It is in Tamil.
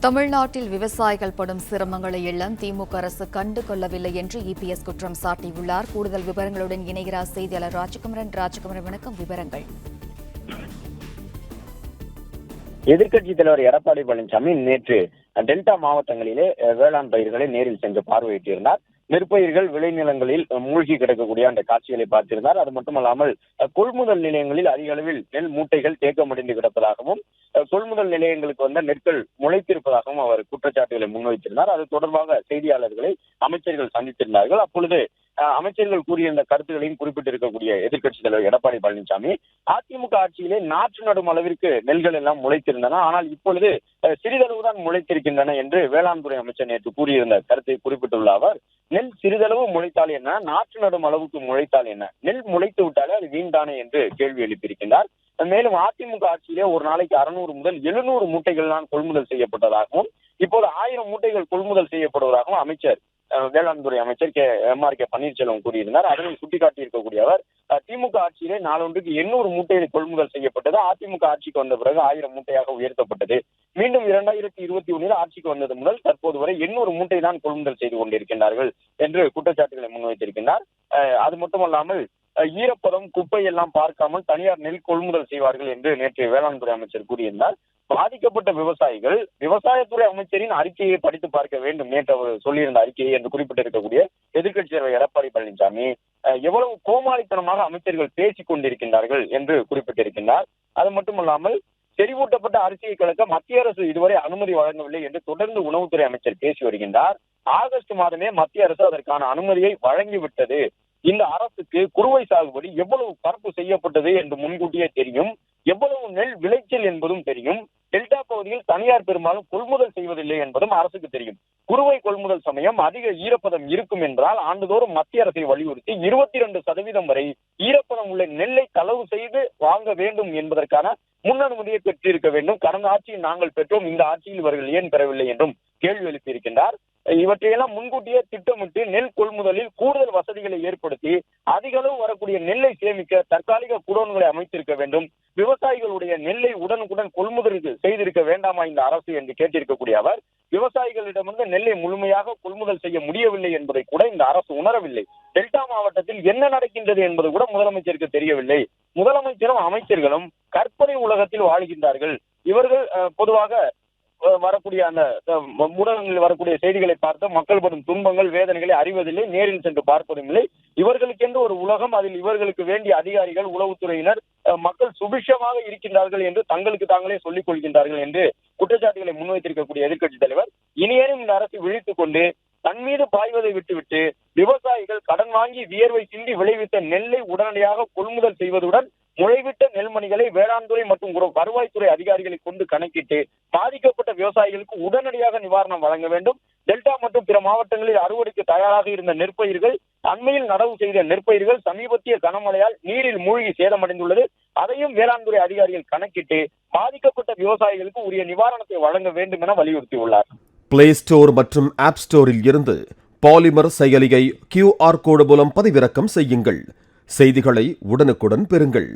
தமிழ்நாட்டில் விவசாயிகள் படும் சிரமங்களை எல்லாம் திமுக அரசு கண்டு கொள்ளவில்லை என்று இபிஎஸ் குற்றம் சாட்டியுள்ளார். கூடுதல் விவரங்களுடன் இணைகிறார் செய்தியாளர் ராஜகுமரன். வணக்கம், விவரங்கள். எதிர்க்கட்சித் தலைவர் எடப்பாடி பழனிசாமி நேற்று டெல்டா மாவட்டங்களிலே வேளாண் பயிர்களை நேரில் சென்று பார்வையிட்டிருந்தார். நெற்பயிர்கள் விளைநிலங்களில் மூழ்கி கிடக்கக்கூடிய அந்த காட்சிகளை பார்த்திருந்தார். அது மட்டுமல்லாமல் கொள்முதல் நிலையங்களில் அதிக அளவில் நெல் மூட்டைகள் தேக்கமடைந்து கிடப்பதாகவும் கொள்முதல் நிலையங்களுக்கு வந்த நெற்கள் முளைத்திருப்பதாகவும் அவர் குற்றச்சாட்டுகளை முன்வைத்திருந்தார். அது தொடர்பாக செய்தியாளர்களை அமைச்சர்கள் சந்தித்திருந்தார்கள். அப்பொழுது அமைச்சர்கள் கூறியிருந்த கருத்துக்களையும் குறிப்பிட்டிருக்கக்கூடிய எதிர்க்கட்சித் தலைவர் எடப்பாடி பழனிசாமி, அதிமுக ஆட்சியிலே நாற்று நடும் அளவிற்கு நெல்கள் எல்லாம் முளைத்திருந்தன, ஆனால் இப்பொழுது சிறிதளவுதான் முளைத்திருக்கின்றன என்று வேளாண் துறை அமைச்சர் நேற்று கூறியிருந்த கருத்தை குறிப்பிட்டுள்ள அவர், நெல் சிறிதளவு முளைத்தால் என்ன, நாற்று நடும் அளவுக்கு முளைத்தால் என்ன, நெல் முளைத்து விட்டாலே அது வீண்தானே என்று கேள்வி எழுப்பியிருக்கின்றார். மேலும் அதிமுக ஆட்சியிலே ஒரு நாளைக்கு 600 முதல் 700 மூட்டைகள் தான் கொள்முதல் செய்யப்பட்டதாகவும் இப்போது 1000 மூட்டைகள் கொள்முதல் செய்யப்படுவதாகவும் அமைச்சர் வேளாண் துறை அமைச்சர் எம்.ஆர்.கே. பன்னீர்செல்வம் கூறியிருந்தார். அதனை சுட்டிக்காட்டி இருக்கக்கூடிய அவர், திமுக ஆட்சியிலே நாளொன்றுக்கு 800 மூட்டைகள் கொள்முதல் செய்யப்பட்டது, அதிமுக ஆட்சிக்கு வந்த பிறகு 1000 மூட்டையாக உயர்த்தப்பட்டது. மீண்டும் 2021 ஆட்சிக்கு வந்தது முதல் தற்போது வரை 800 மூட்டை தான் கொள்முதல் செய்து கொண்டிருக்கின்றார்கள் என்று குற்றச்சாட்டுகளை முன்வைத்திருக்கின்றார். அது மட்டுமல்லாமல் ஈரப்பதம் குப்பை எல்லாம் பார்க்காமல் தனியார் நெல் கொள்முதல் செய்வார்கள் என்று நேற்று வேளாண் துறை அமைச்சர் கூறியிருந்தார். பாதிக்கப்பட்ட விவசாயிகள் விவசாயத்துறை அமைச்சரின் அறிக்கையை படித்து பார்க்க வேண்டும், நேற்று அவர் சொல்லியிருந்த அறிக்கையை என்று குறிப்பிட்டிருக்கக்கூடிய எதிர்க்கட்சி தலைவர் எடப்பாடி பழனிசாமி எவ்வளவு கோமாளித்தனமாக அமைச்சர்கள் பேசிக் கொண்டிருக்கின்றார்கள் என்று குறிப்பிட்டிருக்கின்றார். அது மட்டுமல்லாமல் செறிவூட்டப்பட்ட அரிசியை கலக்க மத்திய அரசு இதுவரை அனுமதி வழங்கவில்லை என்று தொடர்ந்து உணவுத்துறை அமைச்சர் பேசி வருகின்றார். ஆகஸ்ட் மாதமே மத்திய அரசு அதற்கான அனுமதியை வழங்கிவிட்டது. இந்த அரசுக்கு குறுவை சாகுபடி எவ்வளவு பரப்பு செய்யப்பட்டது என்று முன்கூட்டியே தெரியும், எவ்வளவு நெல் விளைச்சல் என்பதும் தெரியும். டெல்டா பகுதியில் தனியார் பெரும்பாலும் கொள்முதல் செய்வதில்லை என்பதும் அரசுக்கு தெரியும். குறுவை கொள்முதல் சமயம் அதிக ஈரப்பதம் இருக்கும் என்றால் ஆண்டுதோறும் மத்திய அரசை வலியுறுத்தி 22% வரை ஈரப்பதம் உள்ள நெல்லை களவு செய்து வாங்க வேண்டும் என்பதற்கான முன் அனுமதியை பெற்றிருக்க வேண்டும். கடந்த ஆட்சியில் நாங்கள் பெற்றோம், இந்த ஆட்சியில் இவர்கள் ஏன் பெறவில்லை என்றும் கேள்வி எழுப்பியிருக்கின்றார். இவற்றையெல்லாம் முன்கூட்டியே திட்டமிட்டு நெல் கொள்முதலில் கூடுதல் வசதிகளை ஏற்படுத்தி அதிக அளவு வரக்கூடிய நெல்லை சேமிக்க தற்காலிக குடோன்களை அமைத்திருக்க வேண்டும். விவசாயிகளுடைய நெல்லை உடனுக்குடன் கொள்முதல் செய்திருக்க வேண்டாமா இந்த அரசு என்று கேட்டிருக்கக்கூடிய அவர், விவசாயிகளிடமிருந்து நெல்லை முழுமையாக கொள்முதல் செய்ய முடியவில்லை என்பதை கூட இந்த அரசு உணரவில்லை. டெல்டா மாவட்டத்தில் என்ன நடக்கின்றது என்பது கூட முதலமைச்சருக்கு தெரியவில்லை. முதலமைச்சரும் அமைச்சர்களும் கற்பனை உலகத்தில் வாழ்கின்றார்கள். இவர்கள் பொதுவாக வரக்கூடிய அந்த ஊடகங்களில் வரக்கூடிய செய்திகளை பார்த்து மக்கள் படும் துன்பங்கள் வேதனைகளை அறிவதில்லை, நேரில் சென்று பார்ப்பதும் இல்லை. இவர்களுக்கென்று ஒரு உலகம், அதில் இவர்களுக்கு வேண்டிய அதிகாரிகள் உளவுத்துறையினர் மக்கள் சுபிஷமாக இருக்கின்றார்கள் என்று தங்களுக்கு தாங்களே சொல்லிக் கொள்கின்றார்கள் என்று குற்றச்சாட்டுகளை முன்வைத்திருக்கக்கூடிய எதிர்க்கட்சித் தலைவர், இனியேனும் இந்த அரசு விழித்துக் கொண்டு தன் மீது பாய்வதை விட்டுவிட்டு விவசாயிகள் கடன் வாங்கி வியர்வை சிந்தி விளைவித்த நெல்லை உடனடியாக கொள்முதல் செய்வதுடன் முளைவிட்ட நெல்மணிகளை வேளாண் துறை மற்றும் வருவாய்த்துறை அதிகாரிகளை கொண்டு கணக்கிட்டு பாதிக்கப்பட்ட விவசாயிகளுக்கு உடனடியாக நிவாரணம் வழங்க வேண்டும். டெல்டா மற்றும் பிற மாவட்டங்களில் அறுவடைக்கு தயாராக இருந்த நெற்பயிர்கள், அண்மையில் நடவு செய்த நெற்பயிர்கள் சமீபத்திய கனமழையால் நீரில் மூழ்கி சேதமடைந்துள்ளது. அதையும் வேளாண் துறை அதிகாரிகள் கணக்கிட்டு பாதிக்கப்பட்ட விவசாயிகளுக்கு உரிய நிவாரணத்தை வழங்க வேண்டும் என வலியுறுத்தியுள்ளார். பிளே ஸ்டோர் மற்றும் ஆப் ஸ்டோரில் இருந்து பாலிமர் செயலியை QR கோடு மூலம் பதிவிறக்கம் செய்யுங்கள். செய்திகளை உடனுக்குடன் பெறுங்கள்.